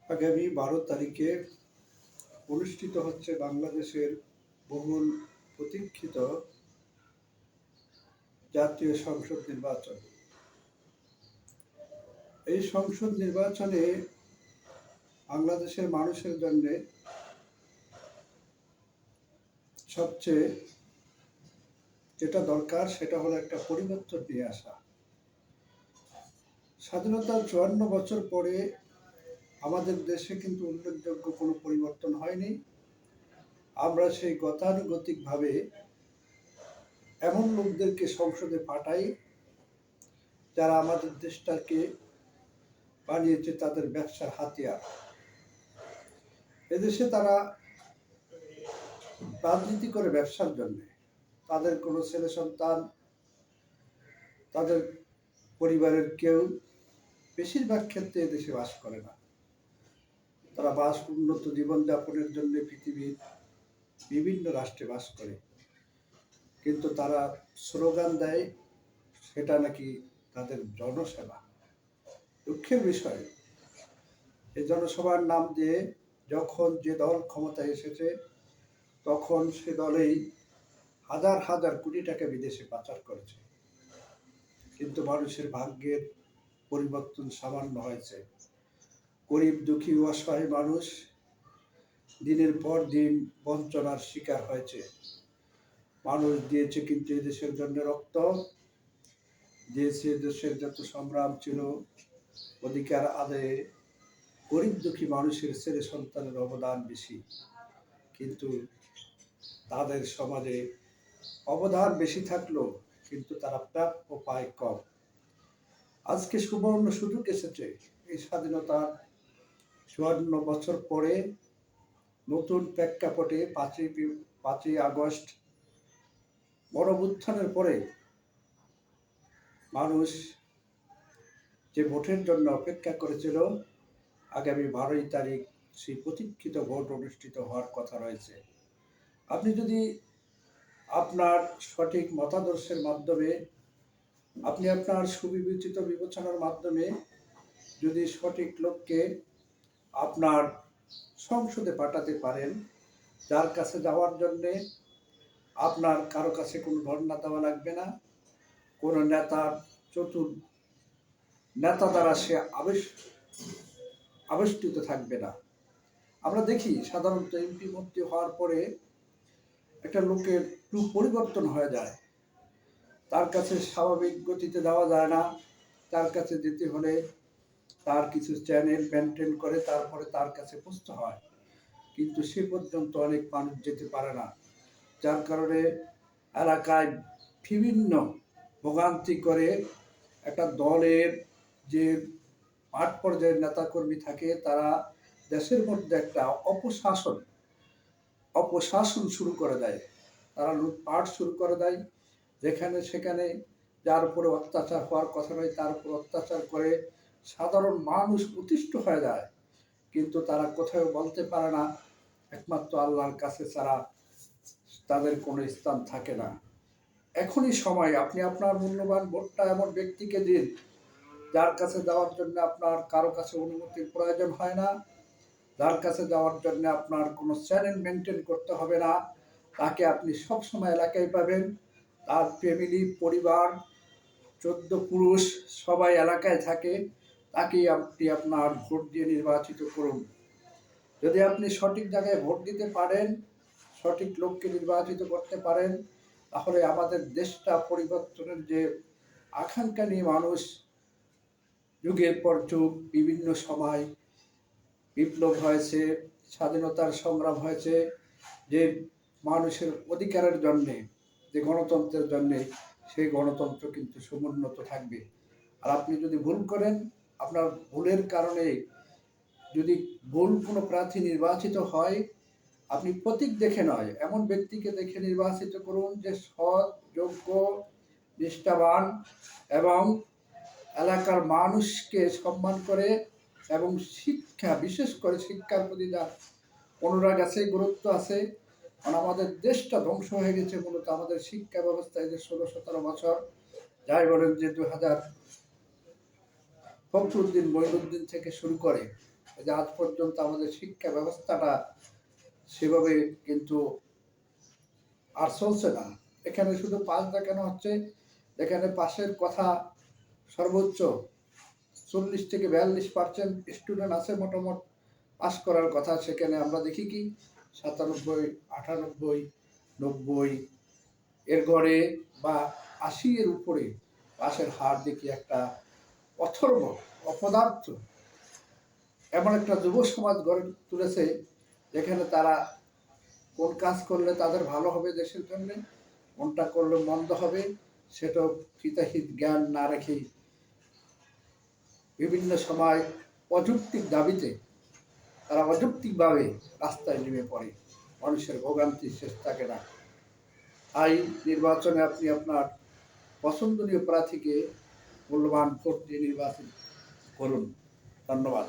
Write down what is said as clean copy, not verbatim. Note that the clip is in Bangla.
আগামী 12 তারিখে অনুষ্ঠিত হচ্ছে বাংলাদেশের বহুল প্রতীক্ষিত জাতীয় সংসদ নির্বাচন। এই সংসদ নির্বাচনে বাংলাদেশের মানুষের জন্য সবচেয়ে যেটা দরকার সেটা হলো একটা পরিবর্তন নিয়ে আসা। স্বাধীনতার 54 বছর পরে আমাদের দেশে কিন্তু উল্লেখযোগ্য কোনো পরিবর্তন হয়নি। আমরা সেই গতানুগতিকভাবে এমন লোকদেরকে সংসদে পাঠাই যারা আমাদের দেশটাকে বানিয়েছে তাদের ব্যবসার হাতিয়ার। এদেশে তারা রাজনীতি করে ব্যবসার জন্য, তাদের কোনো ছেলে সন্তান, তাদের পরিবারের কেউ বেশিরভাগ ক্ষেত্রে এদেশে বাস করে না। তারা উন্নত জীবনযাপনের জন্য পৃথিবীর বিভিন্ন রাষ্ট্রে বাস করে, কিন্তু তারা স্লোগান দেয় সেটা নাকি তাদের জনসেবা। দুঃখের বিষয়, এই জনসভার নাম দিয়ে যখন যে দল ক্ষমতায় এসেছে তখন সে দলেই হাজার হাজার কোটি টাকা বিদেশে পাচার করেছে, কিন্তু মানুষের ভাগ্যের পরিবর্তন সামান্য হয়েছে। গরিব দুঃখী অসহায় মানুষ দিনের পর দিন বঞ্চনার শিকার হয়েছে। মানুষ দিয়েছে কিন্তু এদেশের জন্য রক্ত দিয়েছে। দেশের যত সংগ্রাম ছিল অধিকার আদায়ে গরিব দুঃখী মানুষের ছেলে সন্তানের অবদান বেশি, কিন্তু তাদের সমাজে অবদান বেশি থাকলো কিন্তু তারা প্রাপ্য পায় কম। আজকে সুবর্ণ সুযোগ এসেছে এই স্বাধীনতার 54 বছর পরে নতুন প্রেক্ষাপটে 5ই আগস্ট গণঅভ্যুত্থানের পরে মানুষ যে ভোটের জন্য অপেক্ষা করেছিল, আগামী 12ই তারিখ সেই প্রতীক্ষিত ভোট অনুষ্ঠিত হওয়ার কথা রয়েছে। আপনি যদি আপনার সঠিক মতাদর্শের মাধ্যমে, আপনি আপনার সুবিবেচিত বিবেচনার মাধ্যমে যদি সঠিক লোককে আপনার সংসদে পাঠাতে পারেন, যার কাছে যাওয়ার জন্যে আপনার কারো কাছে কোনো ধর্ণা দেওয়া লাগবে না, কোনো নেতা দ্বারা সে আবেষ্টিত থাকবে না। আমরা দেখি সাধারণত এমপি মন্ত্রী হওয়ার পরে একটা লোকের রূপ পরিবর্তন হয়ে যায়, তার কাছে স্বাভাবিক গতিতে যাওয়া যায় না। তার কাছে যেতে হলে তার কিছু চ্যানেল মেনটেন করে তারপরে তার কাছে পৌঁছতে হয়, কিন্তু সে পর্যন্ত অনেক মানুষ যেতে পারে না, যার কারণে এলাকায় বিভিন্ন ভোগান্তি করে। একটা দলের যে মাঠ পর্যায়ের নেতাকর্মী থাকে তারা দেশের মধ্যে একটা অপশাসন শুরু করে দেয়, তারা লুটপাট শুরু করে দেয়। যেখানে সেখানে যার উপরে অত্যাচার হওয়ার কথা নয় তার উপর অত্যাচার করে সাধারণ মানুষ অতিষ্ঠ হয়ে যায়, কিন্তু তারা কোথাও বলতে পারে না, একমাত্র আল্লাহর কাছে ছাড়া তাদের কোনো স্থান থাকে না। এখনই সময়, আপনি আপনার মূল্যবান ভোটটা এমন ব্যক্তিকে দিন যার কাছে যাওয়ার জন্য আপনার কারো কাছে অনুমতির প্রয়োজন হয় না, যার কাছে যাওয়ার জন্য আপনার কোনো চ্যানেল মেনটেন করতে হবে না। তাকে আপনি সবসময় এলাকায় পাবেন, তার ফ্যামিলি পরিবার 14 পুরুষ সবাই এলাকায় থাকে, তাকেই আপনি আপনার ভোট দিয়ে নির্বাচিত করুন। যদি আপনি সঠিক জায়গায় ভোট দিতে পারেন, সঠিক লোককে নির্বাচিত করতে পারেন, তাহলে আমাদের দেশটা পরিবর্তনের যে আকাঙ্ক্ষা নিয়ে মানুষ যুগের পর যুগ বিভিন্ন সময় বিপ্লব হয়েছে, স্বাধীনতার সংগ্রাম হয়েছে, যে মানুষের অধিকারের জন্যে, যে গণতন্ত্রের জন্যে, সেই গণতন্ত্র কিন্তু সমুন্নত থাকবে। আর আপনি যদি ভুল করেন, আপনার ভুলের কারণে যদি ভুল কোনো প্রার্থী নির্বাচিত হয়, আপনি প্রতীক দেখে নয়, এমন ব্যক্তিকে দেখে নির্বাচিত করুন যে সৎ, যোগ্য, নিষ্ঠাবান এবং এলাকার মানুষকে সম্মান করে এবং শিক্ষা, বিশেষ করে শিক্ষার প্রতি যার অনুরাগ আছে, গুরুত্ব আছে। কারণ আমাদের দেশটা ধ্বংস হয়ে গেছে মূলত আমাদের শিক্ষা ব্যবস্থায়, যে 16-17 বছর যাই বলেন যে 2000 ফখরুদ্দিন মঈনুদ্দিন থেকে শুরু করে এই যে আজ পর্যন্ত আমাদের শিক্ষা ব্যবস্থাটা সেভাবে কিন্তু আর চলছে না। এখানে শুধু পাস দেখানো হচ্ছে, এখানে পাশের কথা সর্বোচ্চ 40 থেকে 42% স্টুডেন্ট আছে মোটামুটি পাস করার কথা, সেখানে আমরা দেখি কি 97, 98, 90 এর গড়ে বা 80 এর উপরে পাশের হার দেখি একটা অথর্ব অপদার্থ এমন একটা যুব সমাজ গড়ে তুলেছে, যেখানে তারা কোন কাজ করলে তাদের ভালো হবে দেশের জন্য, কোনটা করলে মন্দ হবে সেটা হিতাহিত জ্ঞান না রেখে বিভিন্ন সময় অযৌক্তিক দাবিতে তারা অযৌক্তিকভাবে রাস্তায় নেমে পড়ে, মানুষের ভোগান্তির শেষ থাকে না। তাই নির্বাচনে আপনি আপনার পছন্দনীয় প্রার্থীকে মূল্যবান ভোট দিয়ে নির্বাচন করুন। ধন্যবাদ।